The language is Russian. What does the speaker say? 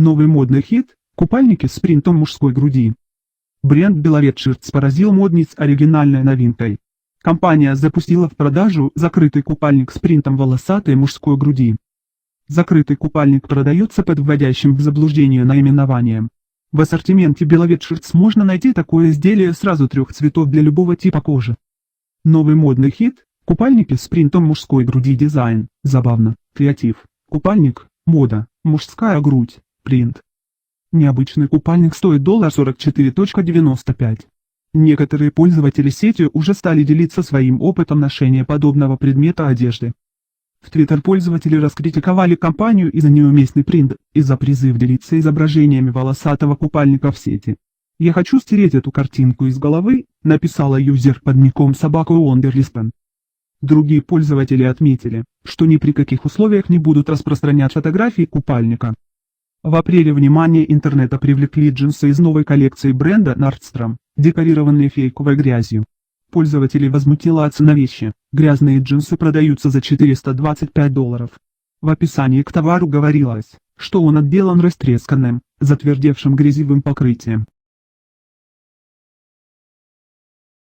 Новый модный хит – купальники с принтом мужской груди. Бренд Беловет Shirts поразил модниц оригинальной новинкой. Компания запустила в продажу закрытый купальник с принтом волосатой мужской груди. Закрытый купальник продается под вводящим в заблуждение наименованием. В ассортименте Беловет Shirts можно найти такое изделие сразу 3 цветов для любого типа кожи. Новый модный хит – купальники с принтом мужской груди. Дизайн, забавно, креатив, купальник, мода, мужская грудь, принт. Необычный купальник стоит $44.95. Некоторые пользователи сети уже стали делиться своим опытом ношения подобного предмета одежды. В Twitter пользователи раскритиковали компанию из-за неуместный принт и за призыв делиться изображениями волосатого купальника в сети. «Я хочу стереть эту картинку из головы», написала юзер под ником @Wonderlispen. Другие пользователи отметили, что ни при каких условиях не будут распространять фотографии купальника. В апреле внимание интернета привлекли джинсы из новой коллекции бренда Nordstrom, декорированные фейковой грязью. Пользователей возмутила цена вещи. Грязные джинсы продаются за $425. В описании к товару говорилось, что он отделан растресканным, затвердевшим грязевым покрытием.